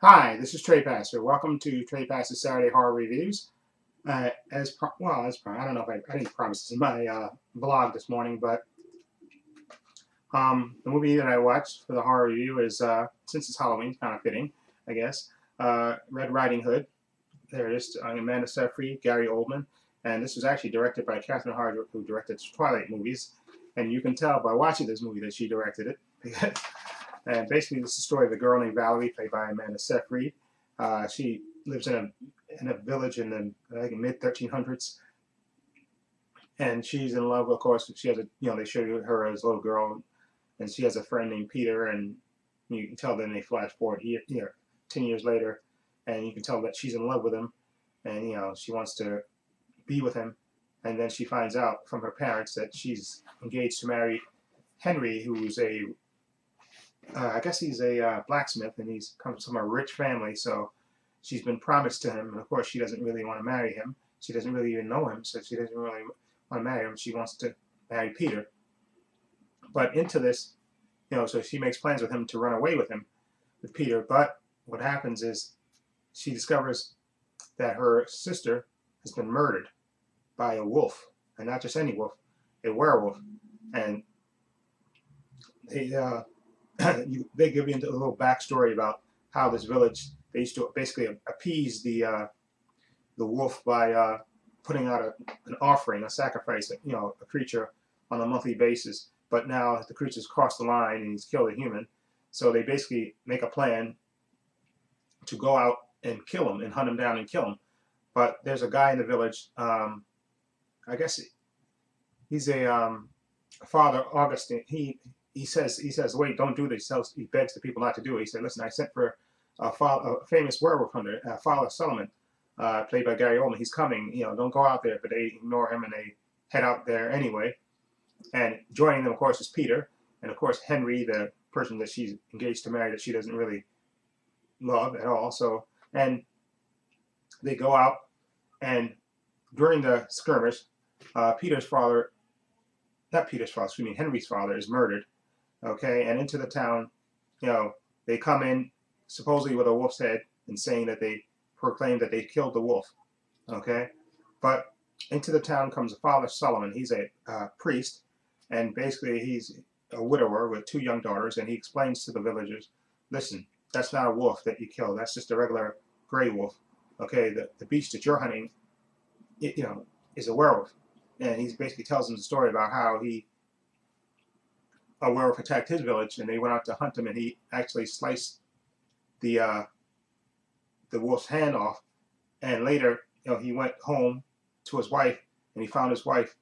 Hi, this is Trepacer. Welcome to Trepacer Saturday Horror Reviews. I don't know if I didn't promise this in my vlog this morning, but the movie that I watched for the horror review is, since it's Halloween, kind of fitting, I guess, Red Riding Hood. There it is, Amanda Seyfried, Gary Oldman, and this was actually directed by Catherine Hardwicke, who directed Twilight movies, and you can tell by watching this movie that she directed it. And basically, this is the story of a girl named Valerie, played by Amanda Seyfried. She lives in a village in the mid 1300s, and she's in love. Of course, she has they show her as a little girl, and she has a friend named Peter, and you can tell. Then they flash forward here, 10 years later, and you can tell that she's in love with him, and she wants to be with him, and then she finds out from her parents that she's engaged to marry Henry, who's I guess he's a blacksmith, and he's comes from a rich family. So she's been promised to him, and of course she doesn't really want to marry him. She doesn't really even know him, so she doesn't really want to marry him. She wants to marry Peter. But into this, so she makes plans with him to run away with Peter. But what happens is she discovers that her sister has been murdered by a wolf, and not just any wolf, a werewolf. And they give you a little backstory about how this village, they used to basically appease the wolf by putting out an offering, a sacrifice, a creature on a monthly basis. But now the creature's crossed the line and he's killed a human, so they basically make a plan to go out and kill him and hunt him down and kill him. But there's a guy in the village. I guess he's a Father Augustine. He says, wait, don't do this. He begs the people not to do it. He said, listen, I sent for a famous werewolf hunter, Father Solomon, played by Gary Oldman. He's coming. Don't go out there. But they ignore him and they head out there anyway. And joining them, of course, is Peter, and of course Henry, the person that she's engaged to marry that she doesn't really love at all. So, and they go out, and during the skirmish, Henry's father is murdered. Okay, and into the town, they come in supposedly with a wolf's head and saying that they proclaim that they killed the wolf. Okay, but into the town comes Father Solomon. He's a priest, and basically he's a widower with 2 young daughters, and he explains to the villagers, listen, that's not a wolf that you killed. That's just a regular gray wolf. Okay, the beast that you're hunting, is a werewolf. And he basically tells them the story about how a werewolf attacked his village, and they went out to hunt him, and he actually sliced the wolf's hand off. And later, he went home to his wife, and he found his wife,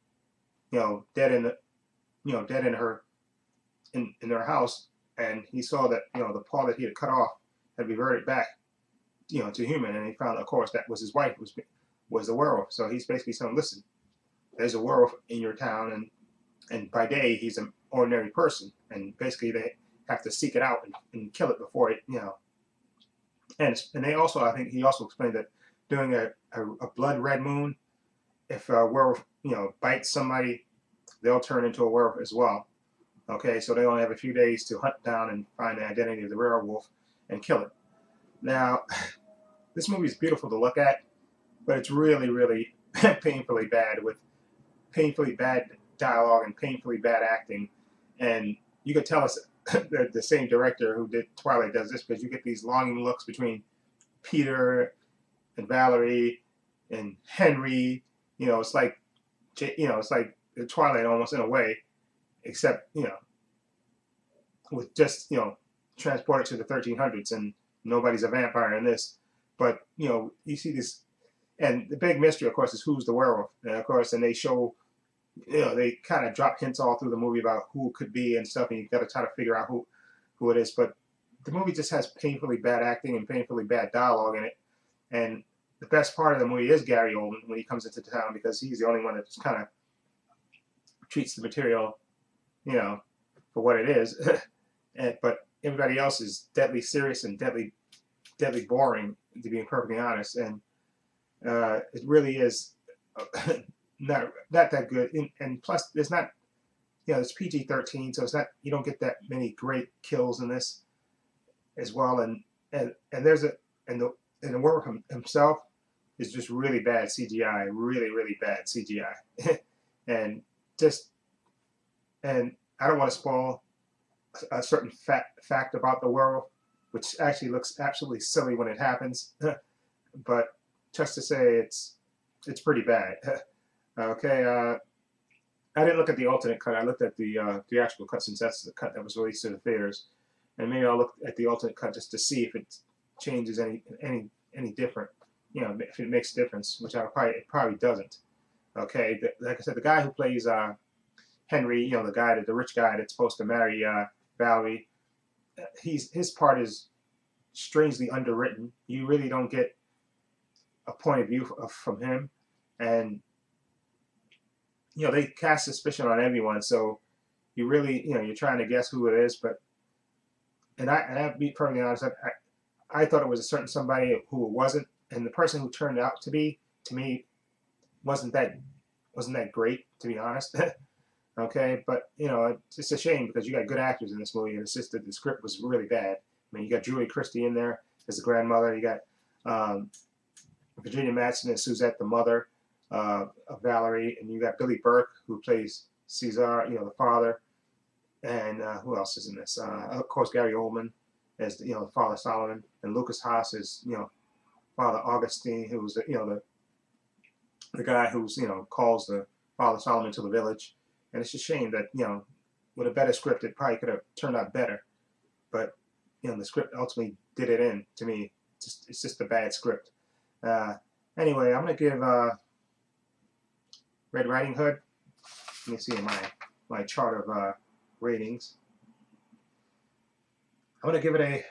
dead in their house, and he saw that the paw that he had cut off had reverted back, to human, and he found, of course, that was his wife, was the werewolf. So he's basically saying, listen, there's a werewolf in your town, and by day he's an ordinary person, and basically they have to seek it out and kill it before it, and they also, I think he also explained that during a blood red moon, if a werewolf bites somebody, they'll turn into a werewolf as well. Okay, so they only have a few days to hunt down and find the identity of the werewolf and kill it. Now, this movie is beautiful to look at, but it's really, really painfully bad, with painfully bad dialogue and painfully bad acting. And you could tell us the same director who did Twilight does this, because you get these longing looks between Peter and Valerie and Henry. It's like Twilight almost in a way, except with just transported to the 1300s, and nobody's a vampire in this. But you see this, and the big mystery, of course, is who's the werewolf. And of course, and they show, they kind of drop hints all through the movie about who it could be and stuff, and you got to try to figure out who it is. But the movie just has painfully bad acting and painfully bad dialogue in it. And the best part of the movie is Gary Oldman when he comes into town, because he's the only one that just kind of treats the material, for what it is. But everybody else is deadly serious and deadly boring, to be perfectly honest. And it really is not that good. And plus, there's not, it's PG-13, so it's not, you don't get that many great kills in this as well. And and there's a and the werewolf himself is just really bad CGI, really bad CGI, and just and I don't want to spoil a certain fact about the werewolf, which actually looks absolutely silly when it happens, but just to say it's pretty bad. Okay, I didn't look at the alternate cut. I looked at the theatrical cut since that's the cut that was released to the theaters, and maybe I'll look at the alternate cut just to see if it changes any different. You know, if it makes a difference, which it probably doesn't. Okay, like I said, the guy who plays Henry, you know, the rich guy that's supposed to marry Valerie, his part is strangely underwritten. You really don't get a point of view from him, and you know they cast suspicion on everyone. So you really, you know, you're trying to guess who it is. But and I have to be perfectly honest, I thought it was a certain somebody who it wasn't, and the person who turned out to be, to me, wasn't that great, to be honest. Okay, but you know, it's a shame because you got good actors in this movie, and it's just that the script was really bad. I mean, you got Julie Christie in there as the grandmother. You got Virginia Madsen as Suzette, the mother of Valerie, and you got Billy Burke who plays Caesar, you know, the father. And who else is in this? Of course, Gary Oldman as you know, Father Solomon, and Lucas Haas is, you know, Father Augustine, who's you know the guy who's, you know, calls the Father Solomon to the village. And it's a shame that, you know, with a better script, it probably could have turned out better. But you know, the script ultimately did it in to me. It's just a bad script. Anyway, I'm gonna give Red Riding Hood. Let me see in my chart of ratings. I'm gonna give it a.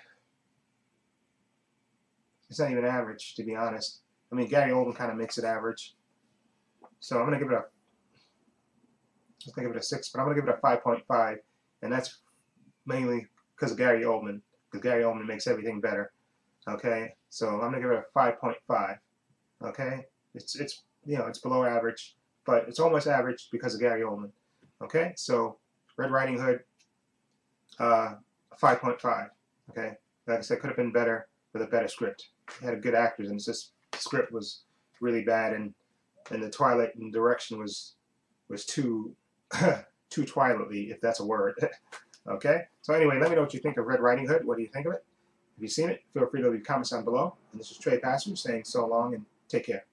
It's not even average, to be honest. I mean, Gary Oldman kind of makes it average. So I'm gonna give it a. I'm gonna give it a 6, but I'm gonna give it a 5.5, and that's mainly because of Gary Oldman. Because Gary Oldman makes everything better. Okay, so I'm gonna give it a 5.5. Okay, it's you know, it's below average, but it's almost average because of Gary Oldman. Okay, so Red Riding Hood, 5.5. Okay, like I said, could have been better with a better script. It had good actors, and it's just the script was really bad, and the Twilight direction was too too Twilight-y, if that's a word. Okay, so anyway, let me know what you think of Red Riding Hood. What do you think of it? If you've seen it, feel free to leave comments down below. And this is Trepacer saying so long and take care.